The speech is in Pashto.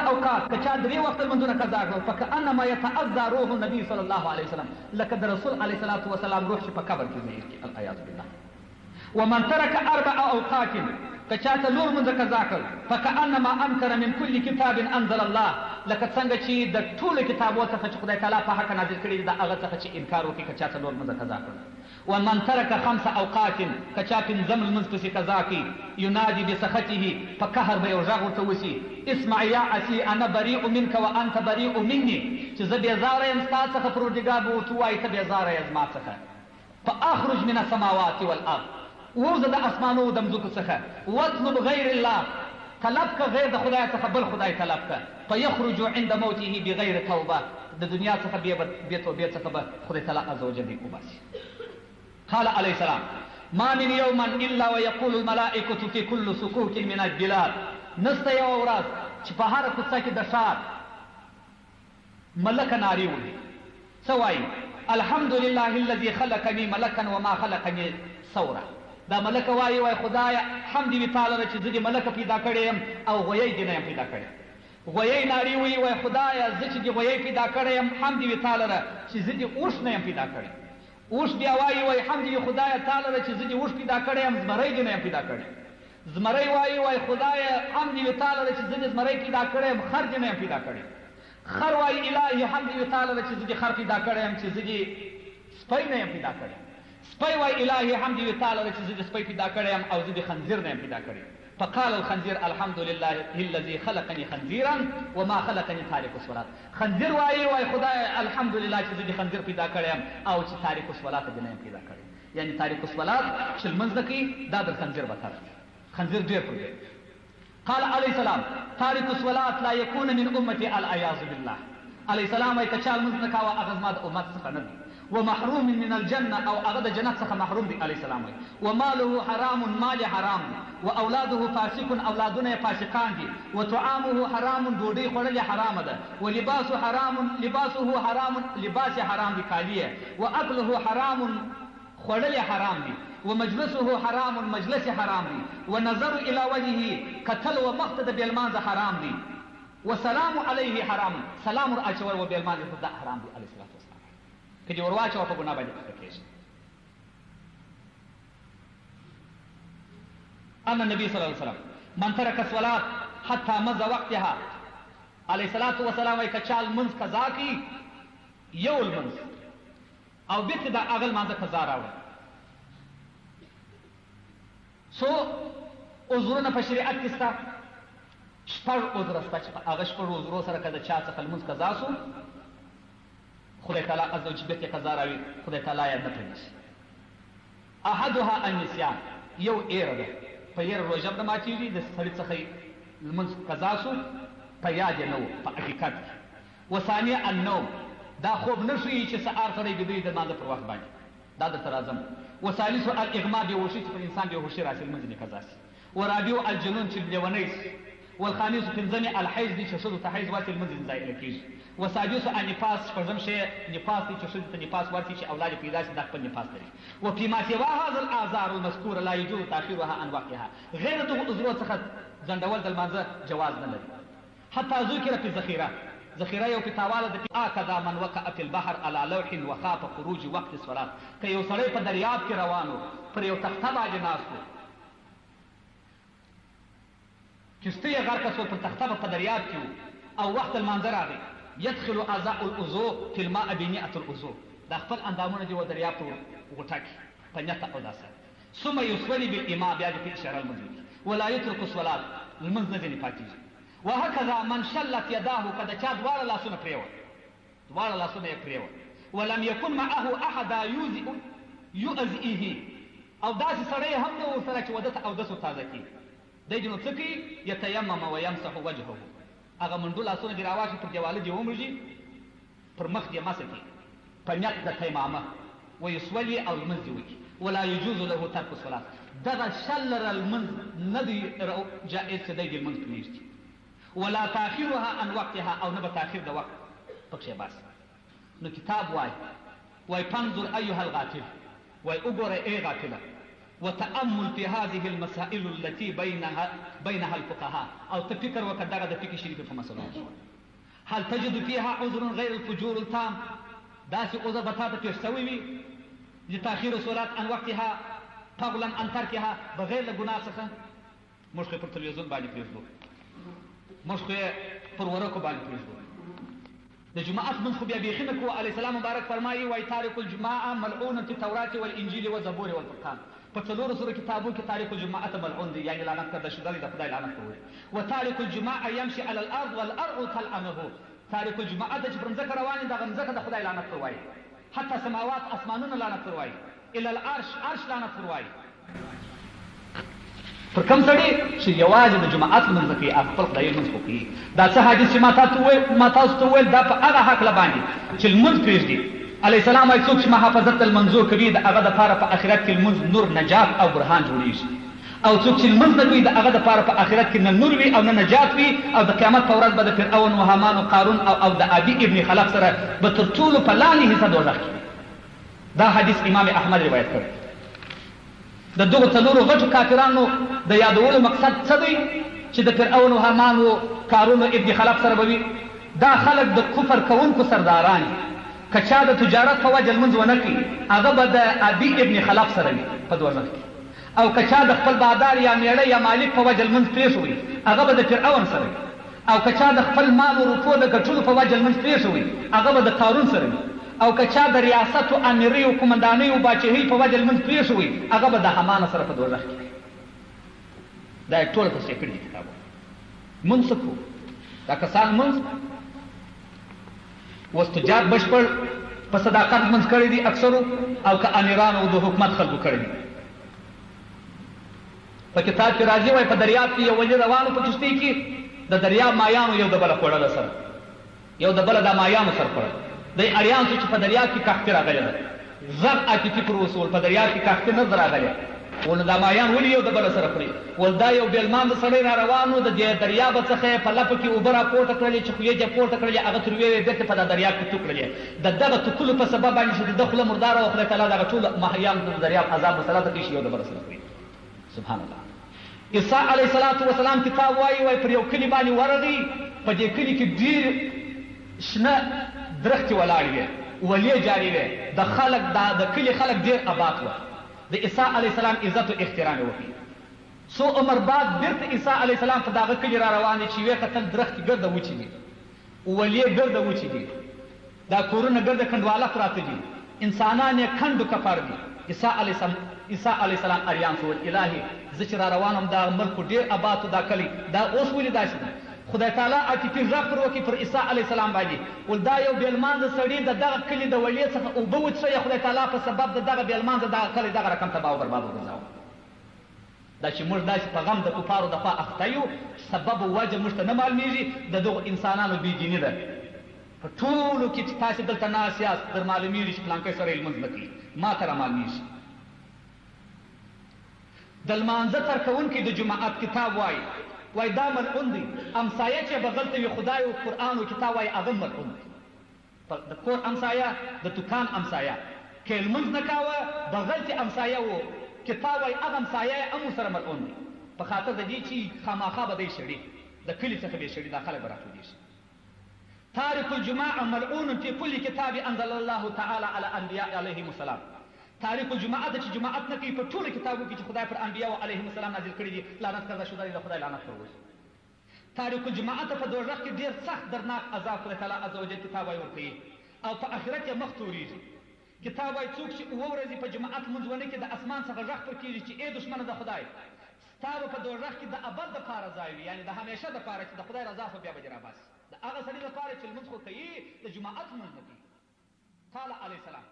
اوقات که چا 3 وخت لمونځونه قضا کړل فکأنما یتعذى روح النبي صلی الله علیه وسلم لکه د رسول علیه الصلاة والسلام روح چې په قبر کې ځي العیاذ بالله. ومن ترك 4 اوقات که چا 4 لمونځه قضا کړل فکأنما انکر من كل کتاب انزل الله لکه څنګه چې د ټولو کتابو څخه چې خدای تعالی په حق نازل کړي د هغه څخه چې انکار وکړي که چا 4 لمونځه قضا کړل. ومن ترك 5 اوقات که چا 5 لمونځ پسې قضا کړي ینادي بسخطه په قهر به یو غږ ورته وشي اسمع یا عصي انا بريء منك وانت بريء مني چې زه بېزاره یم ستا څخه پروردګار به ورته ووایي ته بېزاره یې زما څخه. فاخرج من السماوات والارض ووځه د اسمانو د مځکو څخه واطلب غیر الله طلب که غیر د خدای څخه بل خدای طلب که فیخرج عند موته بغیر توبه د دنیا څخه بې توبې څخه به خدای تعالی عز وجل دې وباسي. قال عليه السلام ما من يوم الا ويقول الملائكه في كل سكوك من البلاد نسته یو ورځ چې په هره کوڅه کې د ښار ملکه نارې وهي څه وایي الحمد لله الذي خلقني ملكا وما خلقني ثورا. دا ملکه وایي خدایه حمد وي تا لره چې زه دې ملکه پیدا کړی یم او غویی دې نه یم پیدا کړی. غویی نارې وایي خدایه زه چې دې غویی پیدا کړی یم حمد وي تا لره چې زه دې اوښ نه یم پیدا کړی. اوښ بیا وایي حمد وي خدایه تا لره چې زه دې اوښ پیدا کړی یم زمری دې نه یم پیدا کړی. زمری وایي خدایه حمد وي تا لره چې زه دې زمری پیدا کړی یم خر دې نه یم پیدا کړی. خر وایي الهي حمد وي تا لره چې زه دې خر پیدا کړی یم چې زه دې سپی نه یم پیدا کړی. سپی وایي الهي حمد وي تا لره چې زه دې سپی پیدا کړی یم او زه دې خنزیر نه یم پیدا کړی. فقال الخنزير الحمد لله الذي خلقني خنزيرا وما خلقني تارك الصلاه. خنزير وایي خدای الحمد لله چې زه دې خنزیر پیدا کړی یم او چې تارک الصلاه دې نه یم پیدا کړی. یعنی تارک الصلاه چې لمونځ نه کوي دا د خنزیر بهتر خنزیر ډېر پرې. قال عليه السلام تارك الصلاه لا يكون من امتي العياذ بالله. عليه السلام وایي که چا لمونځ نه کاوه هغه زما د امت څخه نه دی. ومحروم من الجنه او هغه د جنت څخه محروم دی. عليه السلام وایي وماله حرام مال حرام واولاده فاسق اولادونه فاسقان دي وطعامه حرام ډوډۍ خوړل حرام ده ولباسه حرام لباس حرام دي کالیه واكله حرام خوړل حرام دي ومجلسه حرام مجلس حرام دي ونظر الى وجهه قتل ومقت د بیلمانځ حرام دي وسلام عليه حرام سلام اچول و بیلمانځ د حرام دي. عليه الصلاه والسلام که دې ورواچو په ګناه باندې پکې کېږي. أن النبي صلى الله عليه وسلم من ترك الصلاة حتى مضى وقتها عليه الصلاة والسلام وایي که چا لمونځ قضا کړي یو لمونځ او بېرته د هغه لمانځه قضا راوړي. څو عذرونه په شریعت کې شته 6 عذره شته چې په هغه 6 عذرو سره که د چا څخه لمونځ قضا سو خدای تعالی عز وجل بېرته قضا راوړي خدای تعالی یې نه پرېږدي. احدها النسیان یو ایره ده په یاره روژه به نه ماتېږي د سړي څخه لمونځ قضا سو په یاد یې نه و په حقیقت کې. وثانیه النوم دا خوب نه ښیي چې سهار سړی بیدوي د لمانځه پر وخت باندې دا درته راځم. وثالثو الاغما بېهوشي چې پر انسان بېهوشي راشي لمونځ یې قضا شي. ورابعو الجنون چې لیونی شي. والخامس پنځمې الحیض دي چې ښځو ته حیض ورسي لمونځ یې ضایع کېږي. وسادسو النفاس شپږم شی نفاس دی چې ښځو ته نفاس ورسي چې اولاد پیدا شي دا خپل نفاس لري. وفيما سوى هذا الاعذار المذكوره لا يجوز تاخيرها عن وقتها. غیر دغو عذرو څخه ځنډول د لمانځه جواز نه لري. حتى ذکر في الذخیره ذخیره یو په تاواله د اکذا من وقع في البحر على لوح وخاف خروج وقت الصلاه. که یو سړی په دریاب کې روانو پر یو تخته باندې ناست و کښتۍ یې غرقه شول پر تخته په دریاب کې او وخت لمانځه راغی يدخل اعضاء الوضوء في الماء بنية الوضوء. دا خپل اندامونه دي و دریاب ته وغوټاکي په نیت او داسه ثم يصلي بالامام بیا دې په اشاره لمونځ ولا يترك الصلاه لمونځ نه ځینې پاتېږي. وهكذا من شلت يداه که د چا دواړه لاسونه یې پرېوه ولم يكن معه احد يؤذئه او داسې سړی هم نه ورسره چې وده ته اودس ورتازه کړي دی دې نو څه کوي یتیمم ویمسح وجهه هغه منډو لاسونه دې راواچي پر دیواله دې ومرږي پر مخ دې مسح کړي په نیت د تیمامه ویصلي او لمونځ دې وکړي. ولا يجوز له ترک الصلاه دغه شلره لمونځ نه دی جائز چې دی دې لمونځ پرېږدي. ولا تاخيرها عن وقتها او نه به تاخیر د وقت پکښې بس. نو کتاب وای فانظر ایها الغافل وای وګوره ای غافله وتأمل في هذه المسائل التي بينها الفقهاء او تفكر وكدغه د فقه شریف په مسلو هل تجد فيها عذر غير الفجور التام داسي عذر بتاته پیش شوی وي لتاخير الصلاه عن وقتها فضلا عن تركها بغیر له ګناه څخه موږ پر تلویزیون باندې پریږدو موږ پر ورکو باندې پریږدو د جماعت من خو بیا بیخي نه کوو. علیه السلام مبارک فرمایي وای تارک الجماعه ملعون فی التورات والانجیل والزبور والفرقان. په څلورو سورو کتابو کې تارک الجماعه ملعون دی، یعنی لعنت کړه شوی د خدای لعنت کوي. وتارک الجماعه يمشي على الارض والارض تلعنه. تارک الجماعه د چې پر ځمکه روان دي د ځمکه د خدای لعنت کوي. حتی سماوات اسمانونه لعنت کوي. الى العرش عرش لعنت کوي. پر کوم سړي چې یوازې د جماعت لمونځ کوي خپل خدای لمونځ کوي. دا څه حدیث چې ما تاسو ته وویل دا په هغه هکله باندې چې لمونځ پرېږدي. علیه السلام وایي څوک چې محافظت المنظور کوي د هغه دپاره په آخرت کې لمونځ نور نجات او برهان جوړېږي، او څوک چې لمونځ نه کوي د هغه دپاره په آخرت کې نه نور وي او نه نجات وي، او د قیامت په ورځ به د فرعون و هامان و قارون او د ابي ابن خلف سره به تر ټولو په لاندې حصه دوزخ کې. دا حدیث امام احمد روایت کړی. د دغو څلورو غټو کافرانو د یادولو مقصد څه دی چې د فرعون و هامان و قارون و ابن خلف سره به وي. دا خلک د کفر کوونکو سرداران دي. که چا د تجارت په وجه لمونځ ونه کړي هغه به د ابي ابن خلف سره وي په دوزخ کې، او که چا د خپل بادار یا میړه یا مالک په وجه لمونځ پرېښوي هغه به د فرعون سره وي، او که چا د خپل مال و روپو د ګټلو په وجه لمونځ پرېښوي هغه به د قارون سره وي، او که چا د ریاست و امیرۍ و قمندانۍ و باچهۍ په وجه لمونځ پرېښوي هغه به د حمان سره په دوزخ کې. دا یې ټوله تصحیح کړي دي کتابونه. لمونځ څه کوو؟ دا کسان لمونځ واستجاب بشپړ په صداقت لمونځ کړی دي اکثرو، او که امیرانو د حکومت خلکو کړی دي. په کتاب کې راځي وایي په دریاب کې یو ولي روانو په کښتۍ کې د دریاب مایانو یو د بله خوړله سره، یو د بله دا مایانو سره خوړل. دی اریان شو چې په دریاب کې کښتۍ راغلې ده، غږ عاطفي پر وسول په دریاب کې کښتۍ نه ده راغلې. ول دا مایان ولې یو د بله سره خوري؟ ول دا یو بېلمانده سړی را روان و د دې دریابه څخه یې په لپه کې اوبه را پورته کړلې چې خولې یې پورته کړلې هغه تروې یې بېرته په دا دریاب کې تو کړلې. د دغه توکلو په سبب باندې چې د ده خوله مرداره وه خدای تعالی دغه ټول ماهیانو د دریاب عذاب مسله ته کوي چې یو د بله سره خوري. سبحان الله. عیسی علیه السلام کتاب وایي پر یو کلي باندې ورغی، په دې کلي کې ډېر شنه درختې ولاړې وې، ولې جارې وې، د کلي خلک ډېر آباد وه. د عیسی علیه السلام عزت و احترام یې وکړي. څو عمر بعد بېرته عیسی علیه السلام په دغه کلي را روان دی چې ویې کتل درختې ګرده وچې دي، ولې ګرده وچې دي، دا کورونه ګرده کنډواله پراته دي، انسانان یې کنډو کفر دي. عیسی علیه السلام اریان شو الهي زه چې را روانم دا ملک ډېر آباد و دا کلی دا اوس ولې داسې ده؟ خدای تعالی عاطفي غږ پر وکړي پر عیسی علیه السلام باندې. ول دا یو بېلمانده سړي د دغه کلي د ولې څخه اوبه وڅښئ، خدای تعالی په سبب د دغه بېلمانده دغه کلی دغه رقم تباه و برباد وګرځاوه. دا چې موږ داسې په غم د کفارو د خوا اخته یو، سبب و وجه موږ ته نه معلومېږي. د دغو انسانانو بېدیني ده. په ټولو کې چې تاسې دلته ناست یاست در معلومېږي چې فلانکی سړی لمونځ نه کوي، ما ته را معلومېږي. د لمانځه ترکوونکي د جماعت کتاب وایي دا ملعون دی. امسایه چې بغل ته وي خدای او قرآن او کتاب وایي هغه ملعون دی. د کور امسایه د دکان امسایه که یې لمونځ نه کاوه بغل چې امسایه و کتاب وایي هغه امسایه یې هم ورسره ملعون دی، په خاطر د دې چې خامخا به دی شړي، د کلي څخه به یې شړي، دا خلک به راټولېږي. تارک الجماعه ملعون فی کل کتاب انزل الله تعالی علی انبیاء علیهم السلام. تاریخ الجماعت چې جماعت نه کوي په ټولو کتابو کې چې خدای پر انبیاء علیهم السلام نازل کړي دي لعنت کرده شده دی، د خدای لعنت پر وشي. تاریخ الجماعت په دوزخ کې ډېر سخت درناک عذاب خدای تعالی عز وجل کتاب وایي ورکوي، او په آخرت یې مخ تورېږي. کتاب وایي څوک چې اووه ورځې په جماعت لمونځ ونه کړي د اسمان څخه غږ پر کېږي چې ای دښمنه د خدای ستا به په دوزخ کې د ابد دپاره ځای وي، یعنې د همیشه دپاره چې د خدای رضا خو بیا به دې راباسي. د هغه سړي لپاره چې لمونځ خو کوي د جماعت لمونځ نه کوي. قال علیه السلام